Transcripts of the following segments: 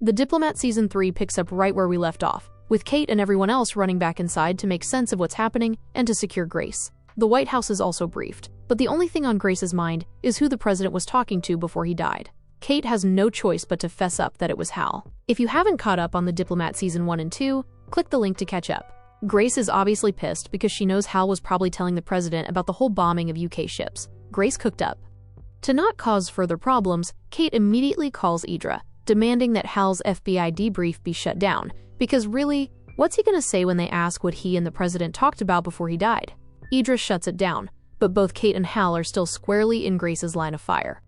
The Diplomat Season 3 picks up right where we left off, with Kate and everyone else running back inside to make sense of what's happening and to secure Grace. The White House is also briefed, but the only thing on Grace's mind is who the president was talking to before he died. Kate has no choice but to fess up that it was Hal. If you haven't caught up on the Diplomat Season 1 and 2, click the link to catch up. Grace is obviously pissed because she knows Hal was probably telling the president about the whole bombing of UK ships. Grace cooked up. To not cause further problems, Kate immediately calls Idra, demanding that Hal's FBI debrief be shut down, because really, what's he gonna say when they ask what he and the president talked about before he died? Idra shuts it down, but both Kate and Hal are still squarely in Grace's line of fire.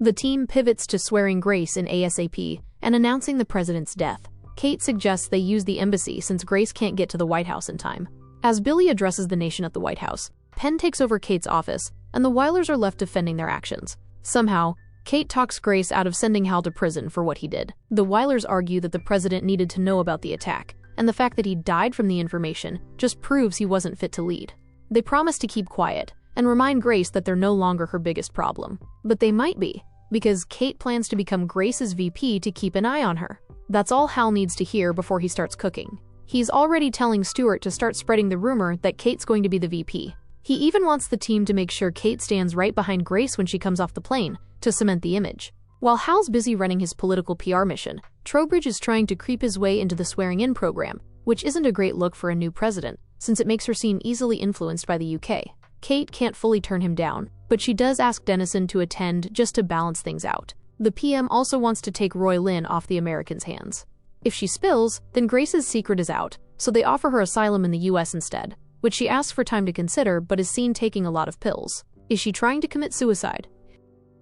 The team pivots to swearing Grace in ASAP and announcing the president's death. Kate suggests they use the embassy since Grace can't get to the White House in time. As Billy addresses the nation at the White House, Penn takes over Kate's office, and the Wylers are left defending their actions. Somehow, Kate talks Grace out of sending Hal to prison for what he did. The Wylers argue that the president needed to know about the attack, and the fact that he died from the information just proves he wasn't fit to lead. They promise to keep quiet and remind Grace that they're no longer her biggest problem. But they might be, because Kate plans to become Grace's VP to keep an eye on her. That's all Hal needs to hear before he starts cooking. He's already telling Stewart to start spreading the rumor that Kate's going to be the VP. He even wants the team to make sure Kate stands right behind Grace when she comes off the plane, to cement the image. While Hal's busy running his political PR mission, Trowbridge is trying to creep his way into the swearing-in program, which isn't a great look for a new president, since it makes her seem easily influenced by the UK. Kate can't fully turn him down, but she does ask Dennison to attend just to balance things out. The PM also wants to take Roy Lynn off the Americans' hands. If she spills, then Grace's secret is out, so they offer her asylum in the US instead, which she asks for time to consider but is seen taking a lot of pills. Is she trying to commit suicide?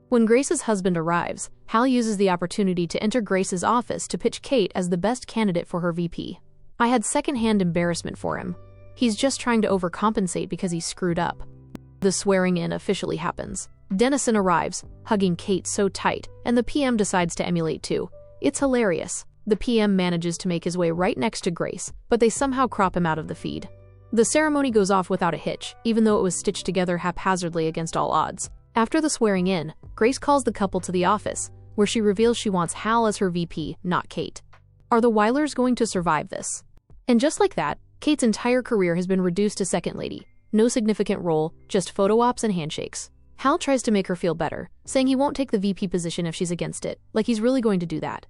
When Grace's husband arrives, Hal uses the opportunity to enter Grace's office to pitch Kate as the best candidate for her VP. I had secondhand embarrassment for him. He's just trying to overcompensate because he screwed up. The swearing-in officially happens. Dennison arrives, hugging Kate so tight, and the PM decides to emulate too. It's hilarious. The PM manages to make his way right next to Grace, but they somehow crop him out of the feed. The ceremony goes off without a hitch, even though it was stitched together haphazardly against all odds. After the swearing-in, Grace calls the couple to the office, where she reveals she wants Hal as her VP, not Kate. Are the Wylers going to survive this? And just like that, Kate's entire career has been reduced to second lady. No significant role, just photo ops and handshakes. Hal tries to make her feel better, saying he won't take the VP position if she's against it, like he's really going to do that.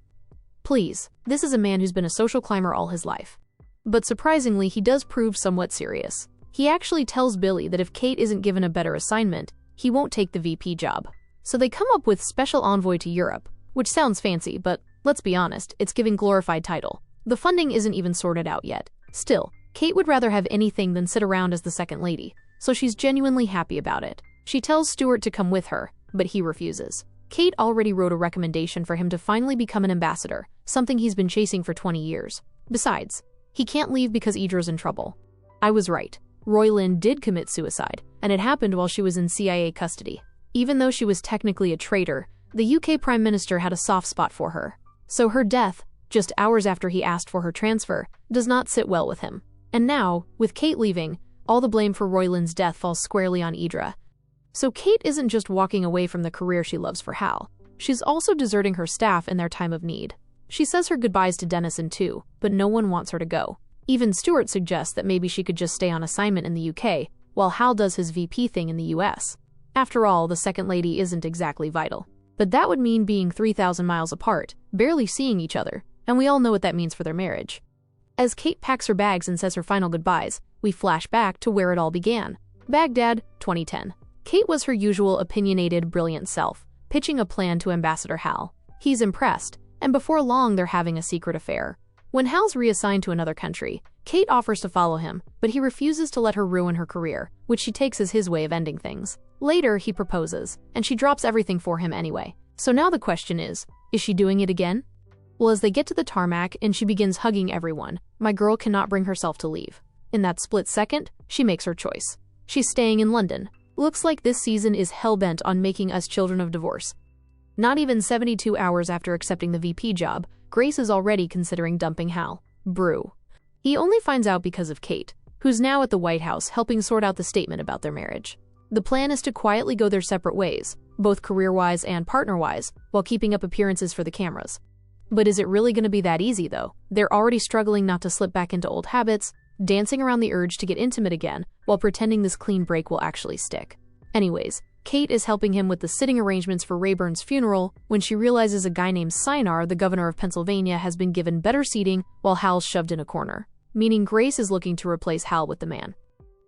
Please, this is a man who's been a social climber all his life. But surprisingly, he does prove somewhat serious. He actually tells Billy that if Kate isn't given a better assignment, he won't take the VP job. So they come up with Special Envoy to Europe, which sounds fancy, but let's be honest, it's giving glorified title. The funding isn't even sorted out yet. Still, Kate would rather have anything than sit around as the second lady, so she's genuinely happy about it. She tells Stewart to come with her, but he refuses. Kate already wrote a recommendation for him to finally become an ambassador, something he's been chasing for 20 years. Besides, he can't leave because Idra's in trouble. I was right. Roy Lynn did commit suicide, and it happened while she was in CIA custody. Even though she was technically a traitor, the UK Prime Minister had a soft spot for her. So her death, just hours after he asked for her transfer, does not sit well with him. And now, with Kate leaving, all the blame for Roy Lynn's death falls squarely on Idra. So Kate isn't just walking away from the career she loves for Hal. She's also deserting her staff in their time of need. She says her goodbyes to Dennison too, but no one wants her to go. Even Stewart suggests that maybe she could just stay on assignment in the UK, while Hal does his VP thing in the US. After all, the second lady isn't exactly vital. But that would mean being 3,000 miles apart, barely seeing each other, and we all know what that means for their marriage. As Kate packs her bags and says her final goodbyes, we flash back to where it all began. Baghdad, 2010. Kate was her usual opinionated, brilliant self, pitching a plan to Ambassador Hal. He's impressed, and before long they're having a secret affair. When Hal's reassigned to another country, Kate offers to follow him, but he refuses to let her ruin her career, which she takes as his way of ending things. Later, he proposes, and she drops everything for him anyway. So now the question is she doing it again? Well, as they get to the tarmac and she begins hugging everyone, my girl cannot bring herself to leave. In that split second, she makes her choice. She's staying in London. Looks like this season is hell-bent on making us children of divorce. Not even 72 hours after accepting the VP job, Grace is already considering dumping Hal. Brew. He only finds out because of Kate, who's now at the White House helping sort out the statement about their marriage. The plan is to quietly go their separate ways, both career-wise and partner-wise, while keeping up appearances for the cameras. But is it really going to be that easy, though? They're already struggling not to slip back into old habits, dancing around the urge to get intimate again, while pretending this clean break will actually stick. Anyways, Kate is helping him with the sitting arrangements for Rayburn's funeral when she realizes a guy named Sinar, the governor of Pennsylvania, has been given better seating while Hal's shoved in a corner, meaning Grace is looking to replace Hal with the man.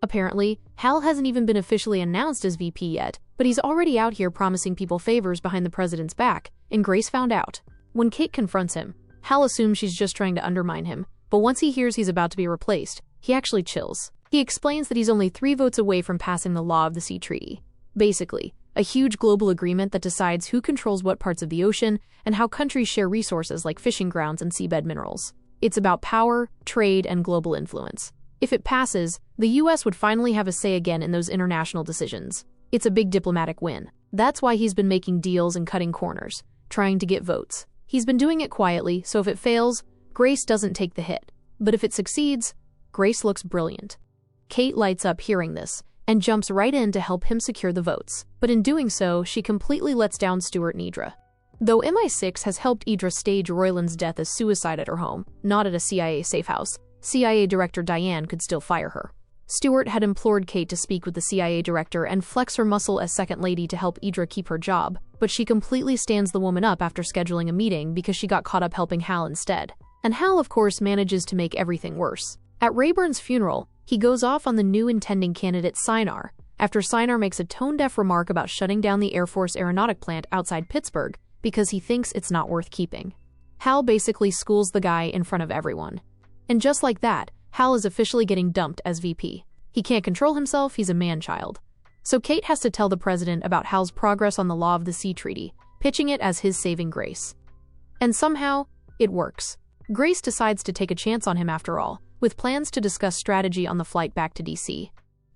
Apparently, Hal hasn't even been officially announced as VP yet, but he's already out here promising people favors behind the president's back, and Grace found out. When Kate confronts him, Hal assumes she's just trying to undermine him, but once he hears he's about to be replaced, he actually chills. He explains that he's only 3 votes away from passing the Law of the Sea Treaty. Basically, a huge global agreement that decides who controls what parts of the ocean and how countries share resources like fishing grounds and seabed minerals. It's about power, trade, and global influence. If it passes, the US would finally have a say again in those international decisions. It's a big diplomatic win. That's why he's been making deals and cutting corners, trying to get votes. He's been doing it quietly, so if it fails, Grace doesn't take the hit. But if it succeeds, Grace looks brilliant. Kate lights up hearing this, and jumps right in to help him secure the votes. But in doing so, she completely lets down Stuart and Idra. Though MI6 has helped Idra stage Royland's death as suicide at her home, not at a CIA safe house, CIA Director Diane could still fire her. Stuart had implored Kate to speak with the CIA director and flex her muscle as second lady to help Idra keep her job, but she completely stands the woman up after scheduling a meeting because she got caught up helping Hal instead. And Hal, of course, manages to make everything worse. At Rayburn's funeral, he goes off on the new intending candidate Sinar, after Sinar makes a tone-deaf remark about shutting down the Air Force aeronautic plant outside Pittsburgh because he thinks it's not worth keeping. Hal basically schools the guy in front of everyone. And just like that, Hal is officially getting dumped as VP. He can't control himself, he's a man-child. So Kate has to tell the president about Hal's progress on the Law of the Sea Treaty, pitching it as his saving grace. And somehow, it works. Grace decides to take a chance on him after all, with plans to discuss strategy on the flight back to DC.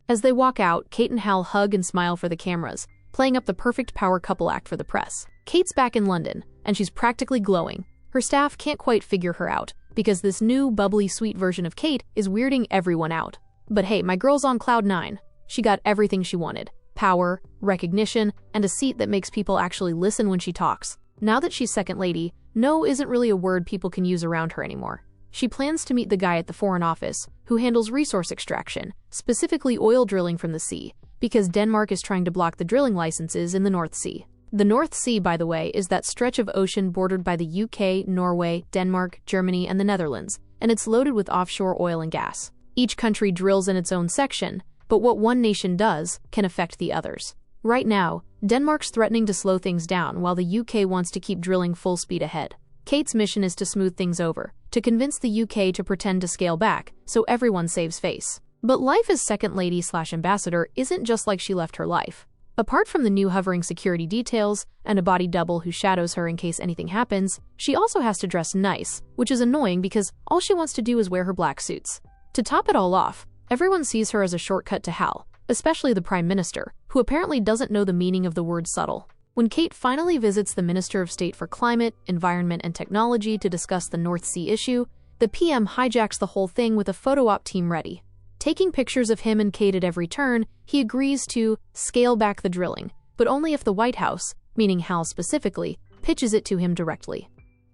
As they walk out, Kate and Hal hug and smile for the cameras, playing up the perfect power couple act for the press. Kate's back in London, and she's practically glowing. Her staff can't quite figure her out, because this new, bubbly, sweet version of Kate is weirding everyone out. But hey, my girl's on cloud 9. She got everything she wanted. Power, recognition, and a seat that makes people actually listen when she talks. Now that she's second lady, no isn't really a word people can use around her anymore. She plans to meet the guy at the Foreign Office, who handles resource extraction, specifically oil drilling from the sea, because Denmark is trying to block the drilling licenses in the North Sea. The North Sea, by the way, is that stretch of ocean bordered by the UK, Norway, Denmark, Germany, and the Netherlands, and it's loaded with offshore oil and gas. Each country drills in its own section, but what one nation does can affect the others. Right now, Denmark's threatening to slow things down while the UK wants to keep drilling full speed ahead. Kate's mission is to smooth things over, to convince the UK to pretend to scale back, so everyone saves face. But life as second lady/ambassador isn't just like she left her life. Apart from the new hovering security details and a body double who shadows her in case anything happens, she also has to dress nice, which is annoying because all she wants to do is wear her black suits. To top it all off, everyone sees her as a shortcut to Hal, especially the Prime Minister, who apparently doesn't know the meaning of the word subtle. When Kate finally visits the Minister of State for Climate, Environment, and Technology to discuss the North Sea issue, the PM hijacks the whole thing with a photo op team ready. Taking pictures of him and Kate at every turn, he agrees to scale back the drilling, but only if the White House, meaning Hal specifically, pitches it to him directly.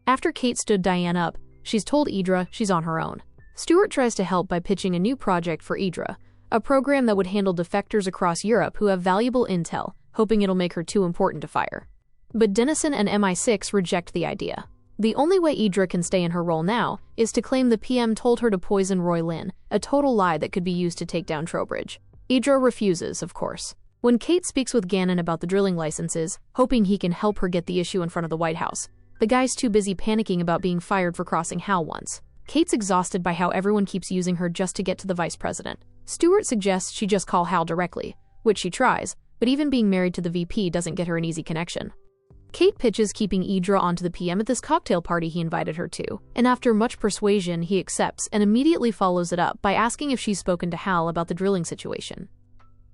After Kate stood Diane up, she's told Idra she's on her own. Stuart tries to help by pitching a new project for Idra, a program that would handle defectors across Europe who have valuable intel, hoping it'll make her too important to fire. But Dennison and MI6 reject the idea. The only way Idra can stay in her role now is to claim the PM told her to poison Roy Lynn, a total lie that could be used to take down Trowbridge. Idra refuses, of course. When Kate speaks with Gannon about the drilling licenses, hoping he can help her get the issue in front of the White House, the guy's too busy panicking about being fired for crossing Hal once. Kate's exhausted by how everyone keeps using her just to get to the vice president. Stuart suggests she just call Hal directly, which she tries, but even being married to the VP doesn't get her an easy connection. Kate pitches keeping Idra onto the PM at this cocktail party he invited her to, and after much persuasion, he accepts and immediately follows it up by asking if she's spoken to Hal about the drilling situation.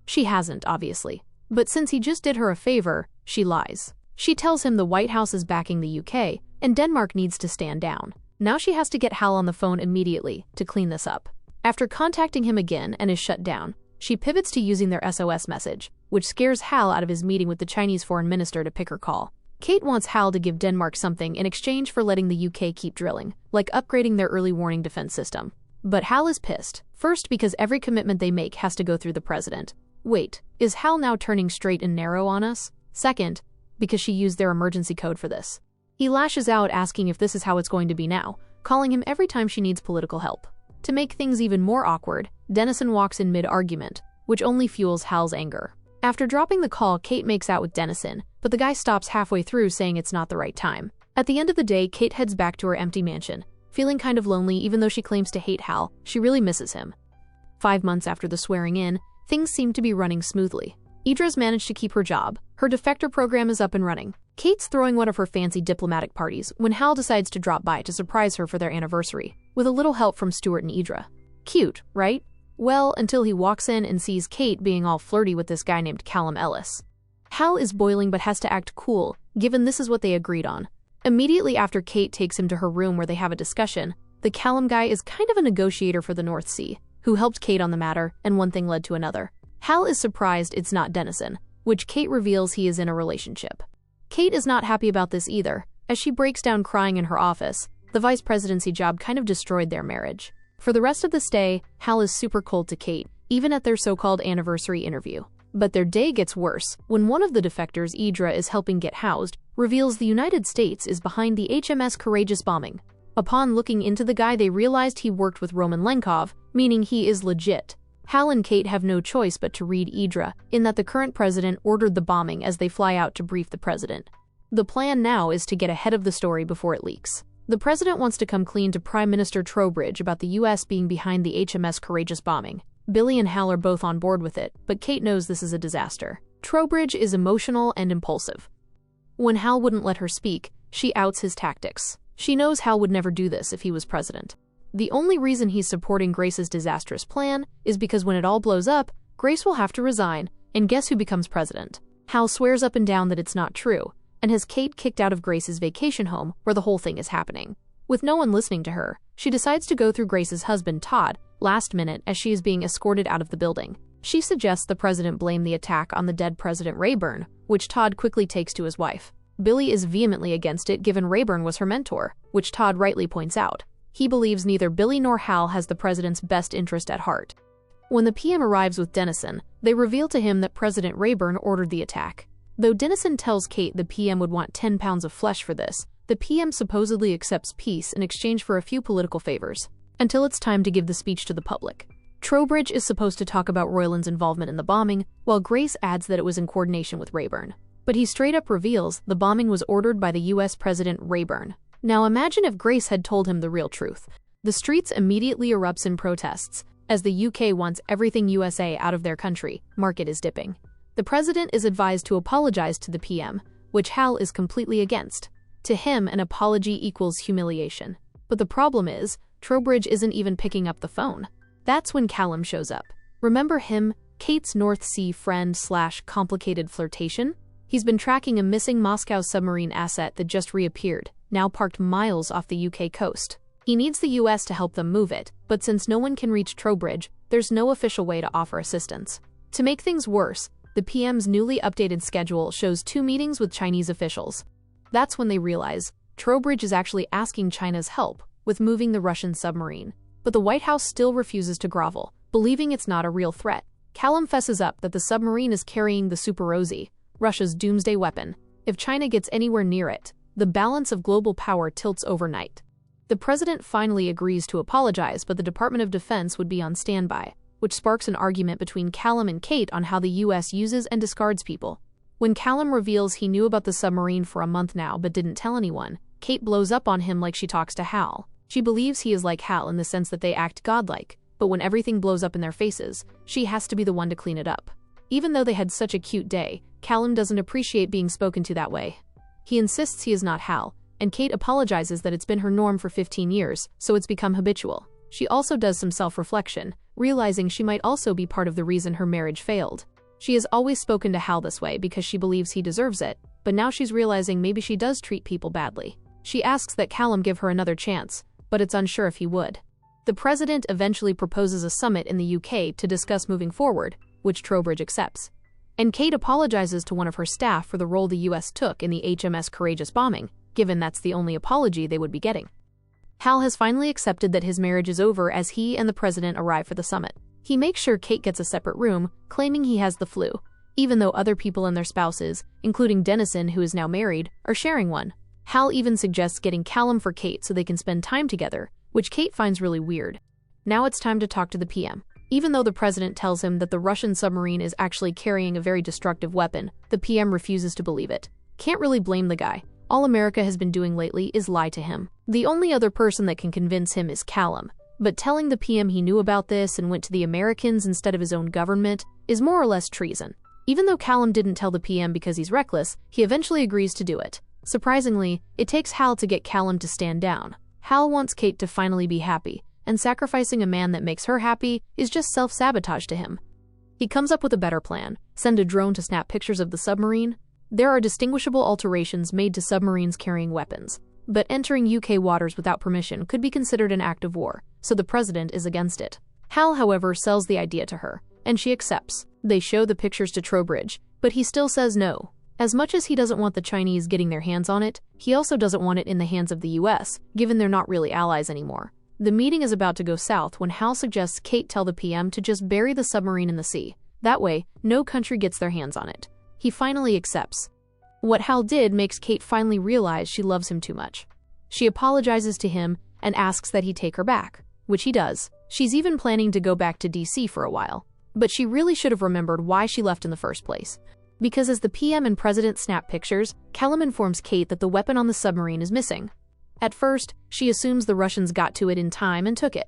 She hasn't, obviously, but since he just did her a favor, she lies. She tells him the White House is backing the UK, and Denmark needs to stand down. Now she has to get Hal on the phone immediately to clean this up. After contacting him again and is shut down, she pivots to using their SOS message, which scares Hal out of his meeting with the Chinese foreign minister to pick her call. Kate wants Hal to give Denmark something in exchange for letting the UK keep drilling, like upgrading their early warning defense system. But Hal is pissed. First, because every commitment they make has to go through the president. Wait, is Hal now turning straight and narrow on us? Second, because she used their emergency code for this. He lashes out asking if this is how it's going to be now, calling him every time she needs political help. To make things even more awkward, Dennison walks in mid-argument, which only fuels Hal's anger. After dropping the call, Kate makes out with Dennison, but the guy stops halfway through saying it's not the right time. At the end of the day, Kate heads back to her empty mansion. Feeling kind of lonely even though she claims to hate Hal, she really misses him. 5 months after the swearing in, things seem to be running smoothly. Idra's managed to keep her job. Her defector program is up and running. Kate's throwing one of her fancy diplomatic parties when Hal decides to drop by to surprise her for their anniversary, with a little help from Stuart and Idra. Cute, right? Well, until he walks in and sees Kate being all flirty with this guy named Callum Ellis. Hal is boiling but has to act cool, given this is what they agreed on. Immediately after Kate takes him to her room where they have a discussion, the Callum guy is kind of a negotiator for the North Sea, who helped Kate on the matter, and one thing led to another. Hal is surprised it's not Dennison, which Kate reveals he is in a relationship. Kate is not happy about this either. As she breaks down crying in her office, the vice presidency job kind of destroyed their marriage. For the rest of the stay, Hal is super cold to Kate, even at their so-called anniversary interview. But their day gets worse when one of the defectors Idra is helping get housed reveals the United States is behind the HMS Courageous bombing. Upon looking into the guy, they realized he worked with Roman Lenkov, meaning he is legit. Hal and Kate have no choice but to read Idra, in that the current president ordered the bombing as they fly out to brief the president. The plan now is to get ahead of the story before it leaks. The president wants to come clean to Prime Minister Trowbridge about the US being behind the HMS Courageous bombing. Billy and Hal are both on board with it, but Kate knows this is a disaster. Trowbridge is emotional and impulsive. When Hal wouldn't let her speak, she outs his tactics. She knows Hal would never do this if he was president. The only reason he's supporting Grace's disastrous plan is because when it all blows up, Grace will have to resign, and guess who becomes president? Hal swears up and down that it's not true, and has Kate kicked out of Grace's vacation home where the whole thing is happening. With no one listening to her, she decides to go through Grace's husband, Todd, last minute as she is being escorted out of the building. She suggests the president blame the attack on the dead President Rayburn, which Todd quickly takes to his wife. Billy is vehemently against it given Rayburn was her mentor, which Todd rightly points out. He believes neither Billy nor Hal has the president's best interest at heart. When the PM arrives with Dennison, they reveal to him that President Rayburn ordered the attack. Though Dennison tells Kate the PM would want 10 pounds of flesh for this, the PM supposedly accepts peace in exchange for a few political favors, until it's time to give the speech to the public. Trowbridge is supposed to talk about Royland's involvement in the bombing, while Grace adds that it was in coordination with Rayburn. But he straight up reveals the bombing was ordered by the US President Rayburn. Now imagine if Grace had told him the real truth. The streets immediately erupts in protests, as the UK wants everything USA out of their country. Market is dipping. The president is advised to apologize to the PM, which Hal is completely against. To him, an apology equals humiliation. But the problem is, Trowbridge isn't even picking up the phone. That's when Callum shows up. Remember him, Kate's North Sea friend / complicated flirtation? He's been tracking a missing Moscow submarine asset that just reappeared, now parked miles off the UK coast. He needs the US to help them move it, but since no one can reach Trowbridge, there's no official way to offer assistance. To make things worse, the PM's newly updated schedule shows 2 meetings with Chinese officials. That's when they realize Trowbridge is actually asking China's help with moving the Russian submarine. But the White House still refuses to grovel, believing it's not a real threat. Callum fesses up that the submarine is carrying the Super Rosie, Russia's doomsday weapon. If China gets anywhere near it, the balance of global power tilts overnight. The president finally agrees to apologize, but the Department of Defense would be on standby, which sparks an argument between Callum and Kate on how the US uses and discards people. When Callum reveals he knew about the submarine for a month now but didn't tell anyone, Kate blows up on him like she talks to Hal. She believes he is like Hal in the sense that they act godlike, but when everything blows up in their faces, she has to be the one to clean it up. Even though they had such a cute day, Callum doesn't appreciate being spoken to that way. He insists he is not Hal, and Kate apologizes that it's been her norm for 15 years, so it's become habitual. She also does some self-reflection, realizing she might also be part of the reason her marriage failed. She has always spoken to Hal this way because she believes he deserves it, but now she's realizing maybe she does treat people badly. She asks that Callum give her another chance, but it's unsure if he would. The president eventually proposes a summit in the UK to discuss moving forward, which Trowbridge accepts. And Kate apologizes to one of her staff for the role the US took in the HMS Courageous bombing, given that's the only apology they would be getting. Hal has finally accepted that his marriage is over as he and the president arrive for the summit. He makes sure Kate gets a separate room, claiming he has the flu, even though other people and their spouses, including Dennison, who is now married, are sharing one. Hal even suggests getting Callum for Kate so they can spend time together, which Kate finds really weird. Now it's time to talk to the PM. Even though the president tells him that the Russian submarine is actually carrying a very destructive weapon, the PM refuses to believe it. Can't really blame the guy. All America has been doing lately is lie to him. The only other person that can convince him is Callum, but telling the PM he knew about this and went to the Americans instead of his own government is more or less treason. Even though Callum didn't tell the PM because he's reckless, he eventually agrees to do it. Surprisingly, it takes Hal to get Callum to stand down. Hal wants Kate to finally be happy, and sacrificing a man that makes her happy is just self-sabotage to him. He comes up with a better plan: send a drone to snap pictures of the submarine. There are distinguishable alterations made to submarines carrying weapons, but entering UK waters without permission could be considered an act of war, so the president is against it. Hal, however, sells the idea to her, and she accepts. They show the pictures to Trowbridge, but he still says no. As much as he doesn't want the Chinese getting their hands on it, he also doesn't want it in the hands of the US, given they're not really allies anymore. The meeting is about to go south when Hal suggests Kate tell the PM to just bury the submarine in the sea. That way, no country gets their hands on it. He finally accepts. What Hal did makes Kate finally realize she loves him too much. She apologizes to him and asks that he take her back, which he does. She's even planning to go back to DC for a while. But she really should have remembered why she left in the first place. Because as the PM and president snap pictures, Callum informs Kate that the weapon on the submarine is missing. At first, she assumes the Russians got to it in time and took it.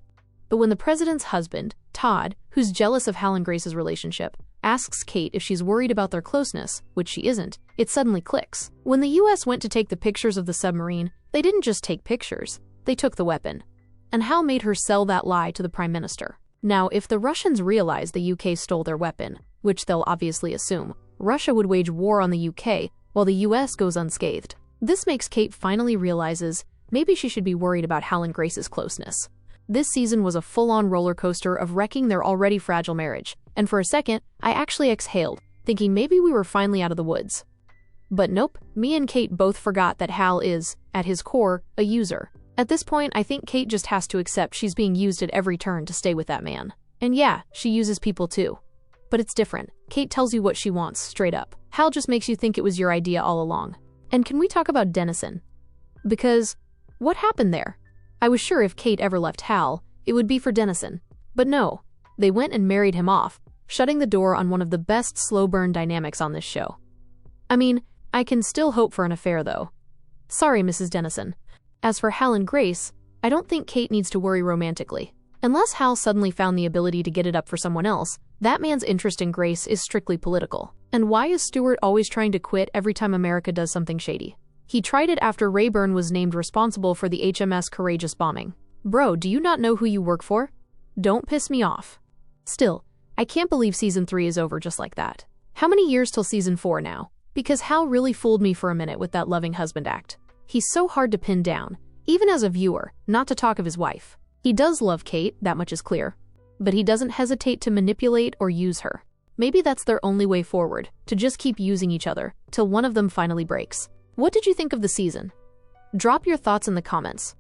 But when the president's husband, Todd, who's jealous of Hal and Grace's relationship, asks Kate if she's worried about their closeness, which she isn't, it suddenly clicks. When the US went to take the pictures of the submarine, they didn't just take pictures, they took the weapon. And Hal made her sell that lie to the Prime Minister. Now, if the Russians realize the UK stole their weapon, which they'll obviously assume, Russia would wage war on the UK while the US goes unscathed. This makes Kate finally realizes maybe she should be worried about Hal and Grace's closeness. This season was a full-on roller coaster of wrecking their already fragile marriage, and for a second, I actually exhaled, thinking maybe we were finally out of the woods. But nope, me and Kate both forgot that Hal is, at his core, a user. At this point, I think Kate just has to accept she's being used at every turn to stay with that man. And yeah, she uses people too. But it's different. Kate tells you what she wants, straight up. Hal just makes you think it was your idea all along. And can we talk about Dennison? Because what happened there? I was sure if Kate ever left Hal, it would be for Dennison. But no, they went and married him off, shutting the door on one of the best slow burn dynamics on this show. I mean, I can still hope for an affair though. Sorry, Mrs. Dennison. As for Hal and Grace, I don't think Kate needs to worry romantically. Unless Hal suddenly found the ability to get it up for someone else, that man's interest in Grace is strictly political. And why is Stewart always trying to quit every time America does something shady? He tried it after Rayburn was named responsible for the HMS Courageous bombing. Bro, do you not know who you work for? Don't piss me off. Still, I can't believe Season 3 is over just like that. How many years till Season 4 now? Because Hal really fooled me for a minute with that loving husband act. He's so hard to pin down, even as a viewer, not to talk of his wife. He does love Kate, that much is clear. But he doesn't hesitate to manipulate or use her. Maybe that's their only way forward, to just keep using each other, till one of them finally breaks. What did you think of the season? Drop your thoughts in the comments.